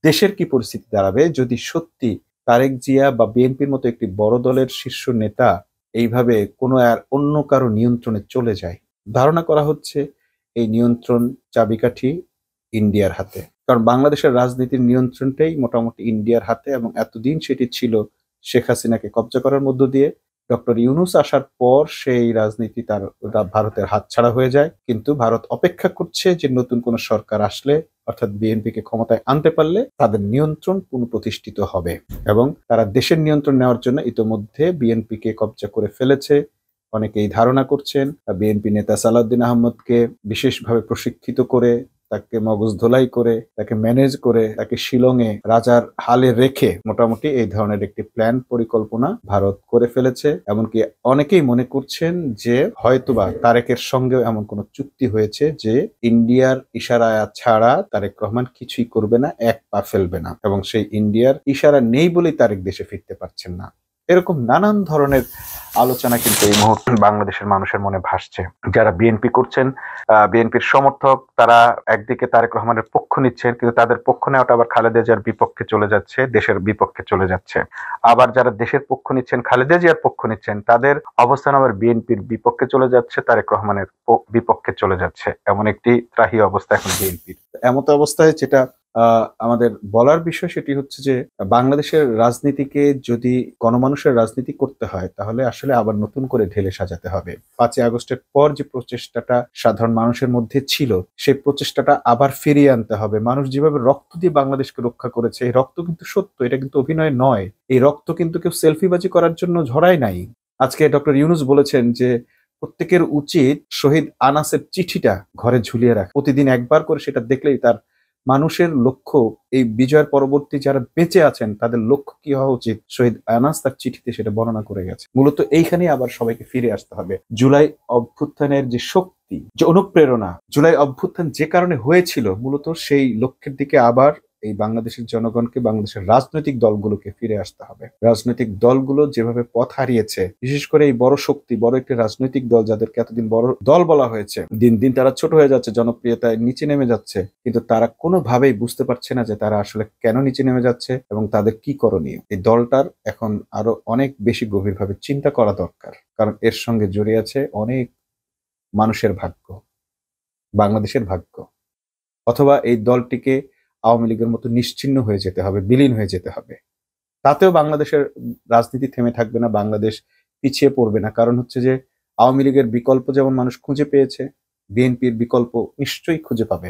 দেশের কি পরিস্থিতি দাঁড়াবে যদি সত্যি তারেক জিয়া বা বিএনপির মতো একটি বড় দলের শীর্ষ নেতা এইভাবে কোনো আর অন্য কারো নিয়ন্ত্রণে চলে যায়। ধারণা করা হচ্ছে এই নিয়ন্ত্রণ চাবিকাঠি ইন্ডিয়ার হাতে। কারণ বাংলাদেশের রাজনীতির নিয়ন্ত্রণটাই মোটামুটি ইন্ডিয়ার হাতে এবং এতদিন সেটি ছিল শেখ হাসিনাকে কব্জা করার মধ্য দিয়ে। ডক্টর ইউনূস আসার পর সেই রাজনীতি তার ভারতের হাতছাড়া হয়ে যায়। কিন্তু ভারত অপেক্ষা করছে যে নতুন কোন সরকার আসলে অর্থাৎ বিএনপিকে ক্ষমতায় আনতে পারলে তাদের নিয়ন্ত্রণ পুনঃপ্রতিষ্ঠিত হবে এবং তারা দেশের নিয়ন্ত্রণ নেওয়ার জন্য ইতোমধ্যে বিএনপিকে কব্জা করে ফেলেছে। অনেকেই ধারণা করছেন বিএনপি নেতা সালাউদ্দিন আহমদকে বিশেষভাবে প্রশিক্ষিত করে তাকে মগজ ধোলাই করে তাকে ম্যানেজ করে তাকে শিলংয়ে রাজার হালে রেখে মোটামুটি এই ধরনের একটি প্ল্যান পরিকল্পনা ভারত করে ফেলেছে। এমনকি অনেকেই মনে করছেন যে হয়তোবা তারেকের সঙ্গেও এমন কোনো চুক্তি হয়েছে যে ইন্ডিয়ার ইশারা ছাড়া তারেক রহমান কিছুই করবে না, এক পা ফেলবে না, এবং সেই ইন্ডিয়ার ইশারা নেই বলেই তারেক দেশে ফিরতে পারছেন না। এরকম নানান ধরনের আলোচনা কিন্তু এই মুহূর্তে বাংলাদেশের মানুষের মনে ভাসছে। যারা বিএনপি করছেন, বিএনপির সমর্থক, তারা একদিকে তারেক রহমানের পক্ষ নিচ্ছেন, কিন্তু তাদের পক্ষ নেওয়াটা আবার খালেদা জিয়ার বিপক্ষে চলে যাচ্ছে, দেশের বিপক্ষে চলে যাচ্ছে। আবার যারা দেশের পক্ষ নিচ্ছেন, খালেদা জিয়ার পক্ষ নিচ্ছেন, তাদের অবস্থান আবার বিএনপির বিপক্ষে চলে যাচ্ছে, তারেক রহমানের বিপক্ষে চলে যাচ্ছে। এমন একটি ত্রাহি অবস্থা এখন বিএনপির। এমত অবস্থায় যেটা আমাদের বলার বিষয় সেটি হচ্ছে যে বাংলাদেশের রাজনীতিকে যদি গণমানুষের রাজনীতি করতে হয় তাহলে আসলে আবার নতুন করে ঢেলে সাজাতে হবে। 5ই আগস্টের পর যে প্রচেষ্টাটা সাধারণ মানুষের মধ্যে ছিল সেই প্রচেষ্টাটা আবার ফিরিয়ে আনতে হবে। মানুষ যেভাবে রক্ত দিয়ে বাংলাদেশকে রক্ষা করেছে, এই রক্ত কিন্তু সত্য, এটা কিন্তু অভিনয় নয়। এই রক্ত কিন্তু কেউ সেলফিবাজি করার জন্য ঝরায় নাই। আজকে ডক্টর ইউনূস বলেছেন যে প্রত্যেকের উচিত শহীদ আনাসের চিঠিটা ঘরে ঝুলিয়ে রাখা, প্রতিদিন একবার করে সেটা দেখলেই তার মানুষের লক্ষ্য, এই বিজয়ের পরবর্তী যারা বেঁচে আছেন তাদের লক্ষ্য কি হওয়া উচিত শহীদ আনাস তার চিঠিতে সেটা বর্ণনা করে গেছে। মূলত এইখানেই আবার সবাইকে ফিরে আসতে হবে। জুলাই অভ্যুত্থানের যে শক্তি, যে অনুপ্রেরণা, জুলাই অভ্যুত্থান যে কারণে হয়েছিল মূলত সেই লক্ষ্যের দিকে আবার এই বাংলাদেশের জনগণকে, বাংলাদেশের রাজনৈতিক দলগুলোকে ফিরে আসতে হবে। রাজনৈতিক দলগুলো যেভাবে পথ হারিয়েছে, বিশেষ করে এই বড় শক্তি, বড় একটি রাজনৈতিক দল যাদেরকে এতদিন বড় দল বলা হয়েছে, দিন দিন তারা ছোট হয়ে যাচ্ছে, জনপ্রিয়তায় নিচে নেমে যাচ্ছে, কিন্তু তারা কোনোভাবেই বুঝতে পারছে না যে তারা আসলে কেন নিচে নেমে যাচ্ছে এবং তাদের কি করণীয়। এই দলটার এখন আরো অনেক বেশি গভীরভাবে চিন্তা করা দরকার, কারণ এর সঙ্গে জড়িয়ে আছে অনেক মানুষের ভাগ্য, বাংলাদেশের ভাগ্য। অথবা এই দলটিকে আওয়ামী লীগের মতো নিশ্চিহ্ন হয়ে যেতে হবে, বিলীন হয়ে যেতে হবে। তাতেও বাংলাদেশের রাজনীতি থেমে থাকবে না, বাংলাদেশ পিছিয়ে পড়বে না। কারণ হচ্ছে যে আওয়ামী লীগের বিকল্প যেমন মানুষ খুঁজে পেয়েছে, বিএনপির বিকল্প নিশ্চয়ই খুঁজে পাবে।